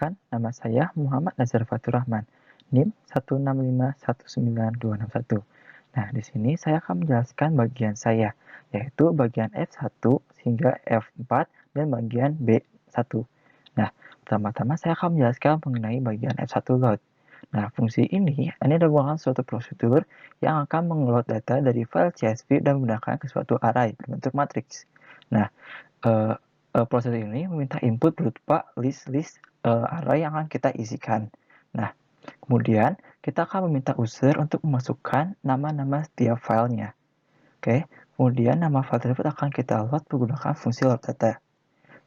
Perkenalkan, nama saya Muhammad Nazar Fatur Rahman, NIM 165196261. Nah, di sini saya akan menjelaskan bagian saya, yaitu bagian F1 hingga F4 dan bagian B1. Nah, pertama-tama saya akan menjelaskan mengenai bagian F1 load. Nah, fungsi ini merupakan suatu prosedur yang akan mengeload data dari file CSV dan menggunakan ke suatu array berbentuk matriks. Nah, eh, proses ini meminta input berupa list-list array yang akan kita isikan. Nah, kemudian kita akan meminta user untuk memasukkan nama-nama setiap filenya. Oke, kemudian nama file tersebut akan kita load menggunakan fungsi load data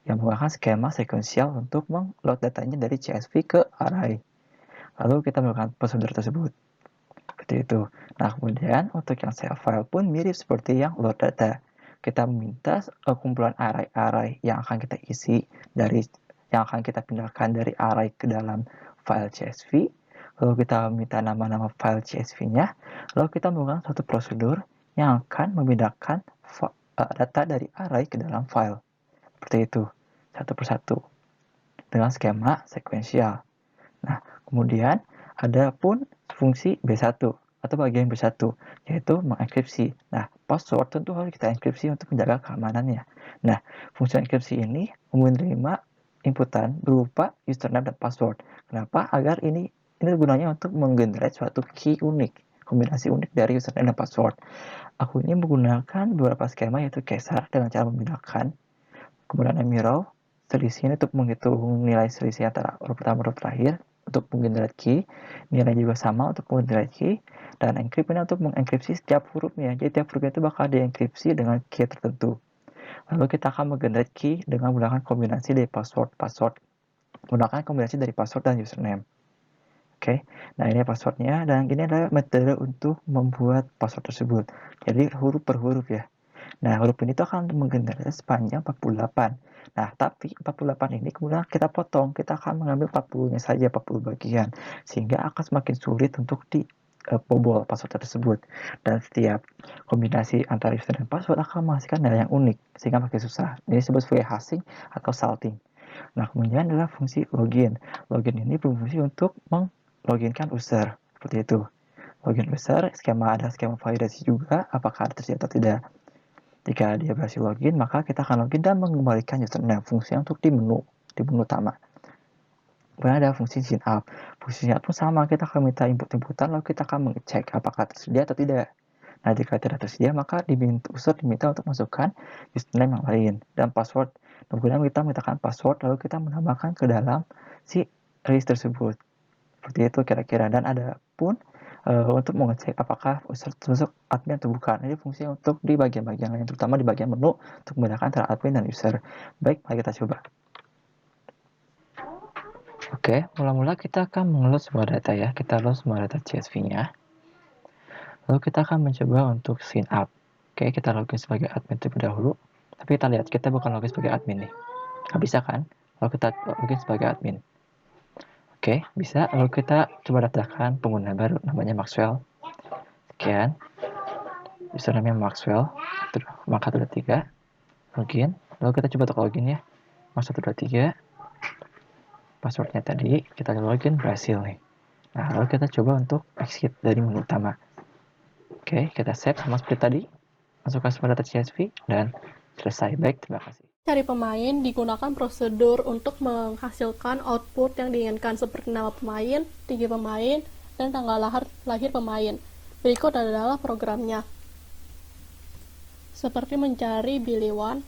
yang menggunakan skema sekuensial untuk meng-load datanya dari CSV ke array. Lalu kita melakukan prosedur tersebut. Seperti itu. Nah, kemudian untuk yang save file pun mirip seperti yang load data. Kita meminta kumpulan array-array yang akan kita isi yang akan kita pindahkan dari array ke dalam file CSV. Lalu kita meminta nama-nama file CSV-nya. Lalu kita melakukan suatu prosedur yang akan memindahkan data dari array ke dalam file. Seperti itu, satu persatu. Dengan skema sekuensial. Nah, kemudian ada pun fungsi B1 atau bagian B1, yaitu mengenkripsi. Nah, password tentu harus kita enkripsi untuk menjaga keamanannya. Nah, fungsi enkripsi ini menerima inputan berupa username dan password. Kenapa? Agar ini gunanya untuk menggenerate suatu key unik, kombinasi unik dari username dan password. Aku ini menggunakan beberapa skema yaitu Caesar dengan cara memindahkan, kemudian Emirov, selisih ini untuk menghitung nilai selisih antara huruf pertama dan huruf terakhir untuk menggenerate key, nilai juga sama untuk menggenerate key, dan encrypt ini untuk mengenkripsi setiap hurufnya. Jadi tiap hurufnya itu bakal dienkripsi dengan key tertentu. Lalu kita akan menggenerate key dengan menggunakan kombinasi dari password, menggunakan kombinasi dari password dan username. Oke, nah ini passwordnya, dan ini adalah metode untuk membuat password tersebut. Jadi huruf per huruf ya. Nah, huruf ini tuh akan menggenerate sepanjang 48. Nah, tapi 48 ini kemudian kita potong. Kita akan mengambil 40-nya saja, 40 bagian. Sehingga akan semakin sulit untuk dibobol password tersebut. Dan setiap kombinasi antara user dan password akan menghasilkan nilai yang unik. Sehingga makin susah. Ini disebut sebagai hashing atau salting. Nah, kemudian adalah fungsi login. Login ini berfungsi untuk mengloginkan user. Seperti itu. Login user, ada skema validasi juga, apakah ada tersedia atau tidak. Jika dia berhasil login, maka kita akan login dan mengembalikan username, fungsi untuk di menu utama. Kemudian ada fungsi sign up. Fungsi sign up pun sama, kita akan minta inputan, lalu kita akan mengecek apakah tersedia atau tidak. Nah, jika tidak tersedia, maka user diminta untuk masukkan username yang lain dan password. Kemudian kita mintakan password, lalu kita menambahkan ke dalam si list tersebut. Seperti itu kira-kira. Dan ada pun untuk mengecek apakah user termasuk admin atau bukan. Ini fungsi untuk di bagian-bagian lain, terutama di bagian menu untuk membedakan antara admin dan user. Baik, mari kita coba. Oke, mula-mula kita akan mengeload sebuah data ya. Kita load semua data CSV-nya. Lalu kita akan mencoba untuk sign up. Oke, kita login sebagai admin terlebih dahulu. Tapi kita lihat, kita bukan login sebagai admin nih. Nggak bisa kan? Lalu kita login sebagai admin. Oke, bisa. Lalu kita coba daftarkan pengguna baru, namanya Maxwell. Sekian. Username Maxwell. Maka 123. Login. Lalu kita coba untuk login ya. Mas 123. Passwordnya tadi, kita login berhasil nih. Nah, lalu kita coba untuk exit dari menu utama. Oke, kita save sama seperti tadi. Masukkan semua data CSV dan selesai. Baik, terima kasih. Cari pemain digunakan prosedur untuk menghasilkan output yang diinginkan seperti nama pemain, tinggi pemain, dan tanggal lahir pemain. Berikut adalah programnya. Seperti mencari Billy One,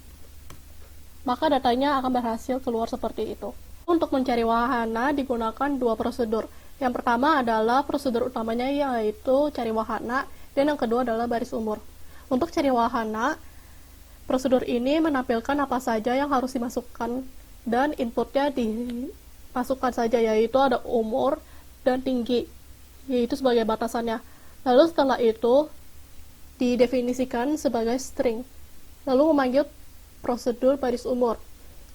maka datanya akan berhasil keluar seperti itu. Untuk mencari wahana digunakan dua prosedur. Yang pertama adalah prosedur utamanya yaitu cari wahana, dan yang kedua adalah baris umur. Untuk cari wahana, prosedur ini menampilkan apa saja yang harus dimasukkan dan inputnya dimasukkan saja, yaitu ada umur dan tinggi, yaitu sebagai batasannya. Lalu setelah itu didefinisikan sebagai string. Lalu memanggil prosedur baris umur,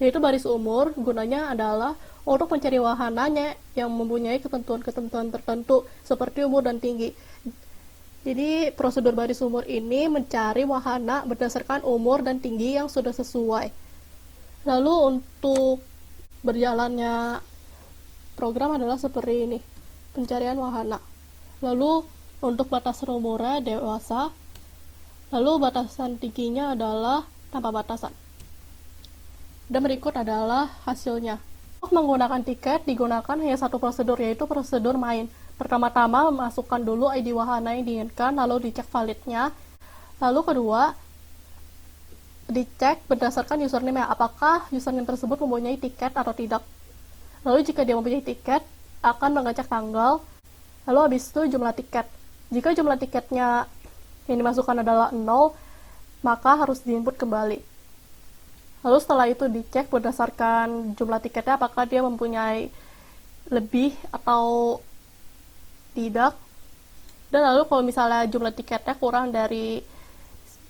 yaitu baris umur gunanya adalah untuk mencari wahananya yang mempunyai ketentuan-ketentuan tertentu seperti umur dan tinggi. Jadi prosedur baris umur ini mencari wahana berdasarkan umur dan tinggi yang sudah sesuai. Lalu untuk berjalannya program adalah seperti ini, pencarian wahana. Lalu untuk batasan umurnya dewasa, lalu batasan tingginya adalah tanpa batasan. Dan berikut adalah hasilnya. Untuk menggunakan tiket digunakan hanya satu prosedur, yaitu prosedur main. Pertama-tama memasukkan dulu ID wahana yang diinginkan, lalu dicek validnya. Lalu kedua, dicek berdasarkan username, apakah username tersebut mempunyai tiket atau tidak. Lalu jika dia mempunyai tiket, akan mengecek tanggal, lalu habis itu jumlah tiket. Jika jumlah tiketnya yang dimasukkan adalah 0, maka harus diinput kembali. Lalu setelah itu dicek berdasarkan jumlah tiketnya, apakah dia mempunyai lebih atau tidak. Dan lalu kalau misalnya jumlah tiketnya kurang dari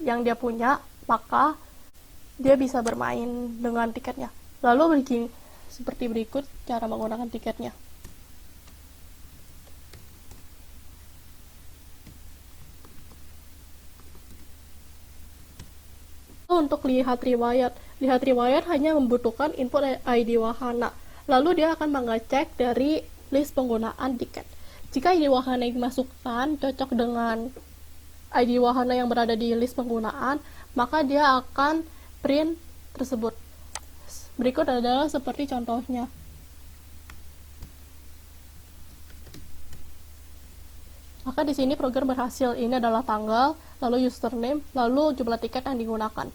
yang dia punya, maka dia bisa bermain dengan tiketnya. Lalu begini, seperti berikut cara menggunakan tiketnya. Untuk lihat riwayat hanya membutuhkan input ID wahana. Lalu dia akan mengecek dari list penggunaan tiket. Jika ID wahana yang dimasukkan cocok dengan ID wahana yang berada di list penggunaan, maka dia akan print tersebut. Berikut adalah seperti contohnya. Maka di sini program berhasil. Ini adalah tanggal, lalu username, lalu jumlah tiket yang digunakan.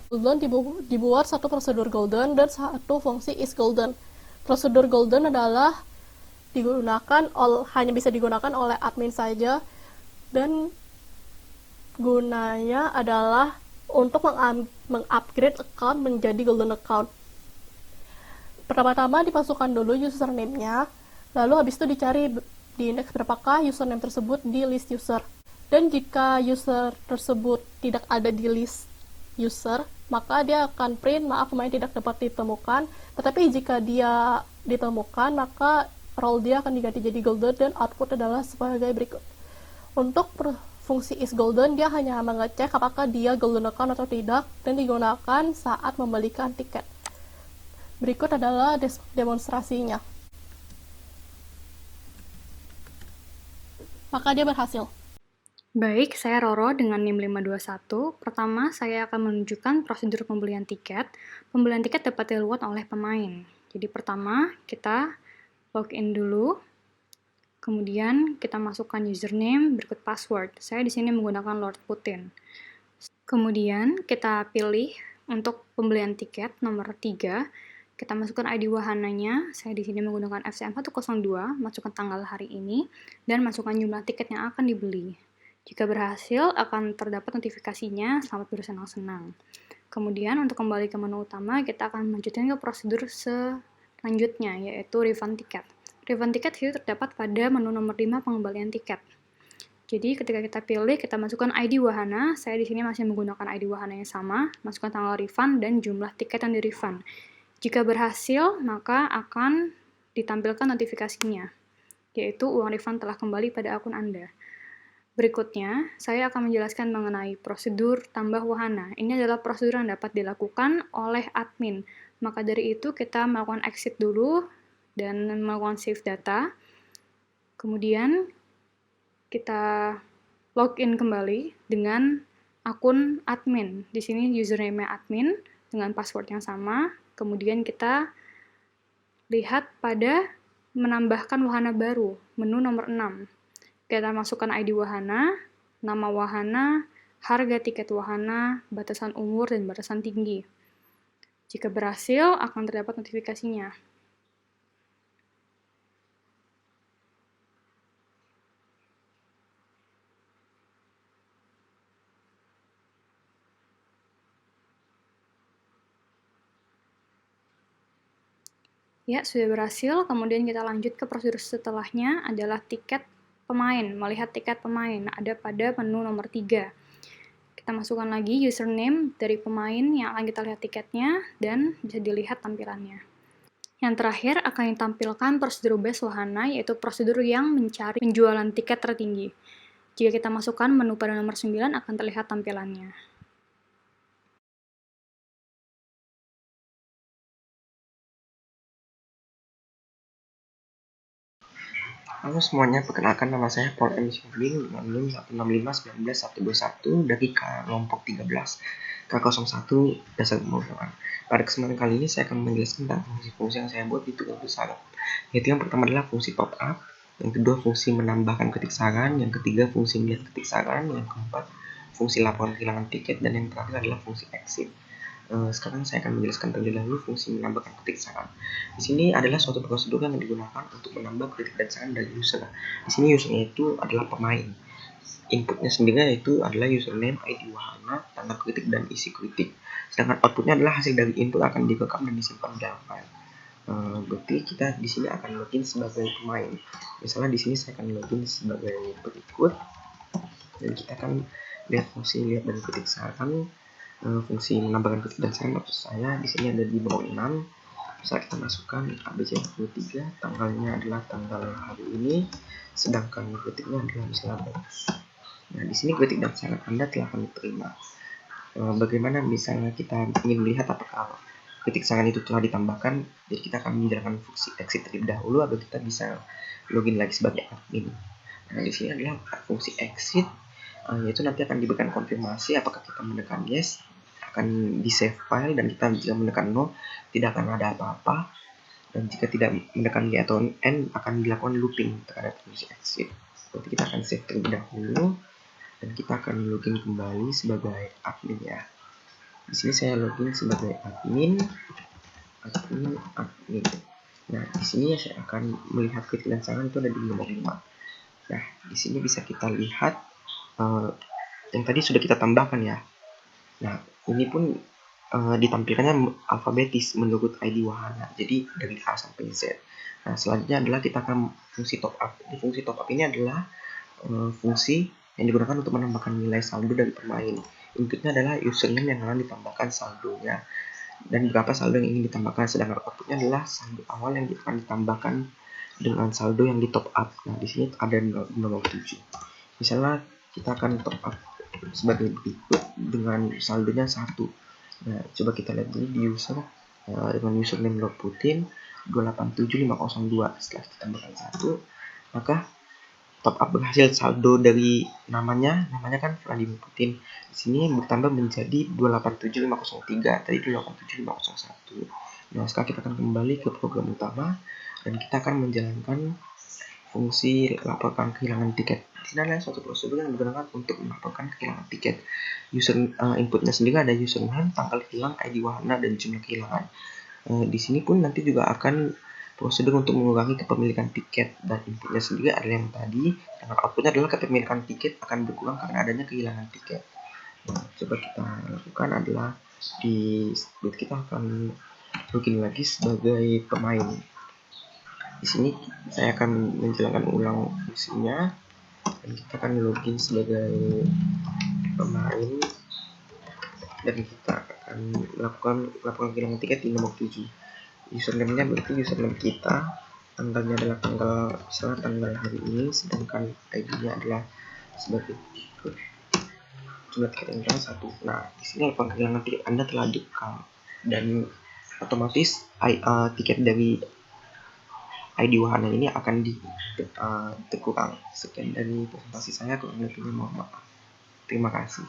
Golden dibuat satu prosedur golden dan satu fungsi is golden. Prosedur golden adalah hanya bisa digunakan oleh admin saja, dan gunanya adalah untuk mengupgrade account menjadi golden account. Pertama-tama dimasukkan dulu username-nya, lalu habis itu dicari di indeks berapakah username tersebut di list user. Dan jika user tersebut tidak ada di list user, maka dia akan print maaf pemain tidak dapat ditemukan. Tetapi jika dia ditemukan, maka role dia akan diganti jadi golden dan output adalah sebagai berikut. Untuk fungsi is golden, dia hanya mengecek apakah dia golden account atau tidak, dan digunakan saat membelikan tiket. Berikut adalah demonstrasinya. Maka dia berhasil. Baik, saya Roro dengan NIM 521. Pertama, saya akan menunjukkan prosedur pembelian tiket. Pembelian tiket dapat dilakukan oleh pemain. Jadi pertama, kita login dulu. Kemudian kita masukkan username berikut password. Saya di sini menggunakan Lord Putin. Kemudian kita pilih untuk pembelian tiket nomor 3. Kita masukkan ID wahananya. Saya di sini menggunakan FCM102, masukkan tanggal hari ini, dan masukkan jumlah tiket yang akan dibeli. Jika berhasil, akan terdapat notifikasinya, selamat bersenang-senang. Kemudian, untuk kembali ke menu utama, kita akan melanjutkan ke prosedur selanjutnya, yaitu refund tiket. Refund tiket itu terdapat pada menu nomor 5 pengembalian tiket. Jadi, ketika kita pilih, kita masukkan ID wahana. Saya di sini masih menggunakan ID wahana yang sama, masukkan tanggal refund dan jumlah tiket yang di-refund. Jika berhasil, maka akan ditampilkan notifikasinya, yaitu uang refund telah kembali pada akun Anda. Berikutnya, saya akan menjelaskan mengenai prosedur tambah wahana. Ini adalah prosedur yang dapat dilakukan oleh admin. Maka dari itu, kita melakukan exit dulu dan melakukan save data. Kemudian, kita login kembali dengan akun admin. Di sini username admin dengan password yang sama. Kemudian kita lihat pada menambahkan wahana baru, menu nomor 6. Kita masukkan ID wahana, nama wahana, harga tiket wahana, batasan umur, dan batasan tinggi. Jika berhasil, akan terdapat notifikasinya. Ya, sudah berhasil. Kemudian kita lanjut ke prosedur setelahnya adalah tiket pemain. Melihat tiket pemain ada pada menu nomor 3. Kita masukkan lagi username dari pemain yang akan kita lihat tiketnya dan bisa dilihat tampilannya. Yang terakhir akan ditampilkan prosedur base wahana, yaitu prosedur yang mencari penjualan tiket tertinggi. Jika kita masukkan menu pada nomor 9 akan terlihat tampilannya. Halo semuanya, perkenalkan nama saya Paul M. Syafrin dengan NIM 165191121 dari kelompok 13 K01 dasar pemrograman. Pada kesempatan kali ini saya akan menjelaskan tentang fungsi-fungsi yang saya buat di tugas besar. Yaitu yang pertama adalah fungsi pop up, yang kedua fungsi menambahkan ketik saran, yang ketiga fungsi melihat ketik saran, yang keempat fungsi laporan kehilangan tiket, dan yang terakhir adalah fungsi exit. Sekarang saya akan menjelaskan terlebih dahulu fungsi menambahkan ketik saran. Di sini adalah suatu prosedur yang digunakan untuk menambah ketik dan saran dari user. Di sini usernya itu adalah pemain. Inputnya sendiri yaitu adalah username, ID wahana, tanda ketik, dan isi kritik. Sedangkan outputnya adalah hasil dari input akan direkam dan disimpan dalam file. Berarti kita di sini akan login sebagai pemain. Misalnya di sini saya akan login sebagai berikut, dan kita akan lihat fungsi lihat dan ketik saran. Fungsi menambahkan ketik dan saran maksud saya di sini ada di bawah 6. Bisa kita masukkan ABC23, tanggalnya adalah tanggal hari ini, sedangkan ketiknya adalah misalnya bagus. Nah, di sini ketik dan saran Anda telah kami terima. Bagaimana misalnya kita ingin melihat apakah ketik saran itu telah ditambahkan, jadi kita akan menjalankan fungsi exit terlebih dahulu agar kita bisa login lagi sebagai admin. Nah, di sini adalah fungsi exit, yaitu nanti akan diberikan konfirmasi apakah kita menekan yes, akan di save file, dan kita jika menekan no tidak akan ada apa-apa, dan jika tidak menekan Y atau N akan dilakukan looping terhadap fungsi exit. Berarti kita akan save terlebih dahulu dan kita akan login kembali sebagai admin ya. Di sini saya login sebagai admin. Nah, di sini saya akan melihat ketik dan saran itu ada di nomor 5. Nah, di sini bisa kita lihat yang tadi sudah kita tambahkan ya. Nah, ini pun ditampilkannya alfabetis menurut ID wahana, jadi dari A sampai Z. Nah, selanjutnya adalah kita akan fungsi top up. Di fungsi top up ini adalah fungsi yang digunakan untuk menambahkan nilai saldo dari pemain. Inputnya adalah username yang akan ditambahkan saldonya dan berapa saldo yang ingin ditambahkan, sedangkan outputnya adalah saldo awal yang akan ditambahkan dengan saldo yang di top up. Nah, di sini ada nomor 7. Misalnya kita akan top up sebagai berikut dengan saldonya 1. Nah, coba kita lihat dulu di user dengan username Putin 287502. Setelah kita tambahkan 1, maka top up berhasil. Saldo dari namanya kan Vladimir Putin. Di sini bertambah menjadi 287503. Tadi 287501. Nah, sekarang kita akan kembali ke program utama dan kita akan menjalankan fungsi laporkan kehilangan tiket. Di sini adalah suatu prosedur yang digunakan untuk melaporkan kehilangan tiket. Inputnya sendiri ada username, tanggal hilang, ID wahana, dan jumlah kehilangan. Di sini pun nanti juga akan prosedur untuk mengurangi kepemilikan tiket, dan inputnya sendiri adalah yang tadi, dan outputnya adalah kepemilikan tiket akan berkurang karena adanya kehilangan tiket. Nah, coba kita lakukan adalah kita akan login lagi sebagai pemain. Di sini saya akan menjalankan ulang fungsinya dan kita akan login sebagai pemain dan kita akan melakukan kehilangan tiket di nomor 7. Username-nya berarti username kita, tanggalnya adalah tanggal hari ini, sedangkan ID-nya adalah sebagai berikut. Jumlah tiket yang adalah 1. Nah, di sini laporan kehilangan tiket Anda telah direkam dan otomatis tiket dari ID wahana ini akan terkurang. Sekian dari presentasi saya, kurang lebihnya mohon maaf. Terima kasih.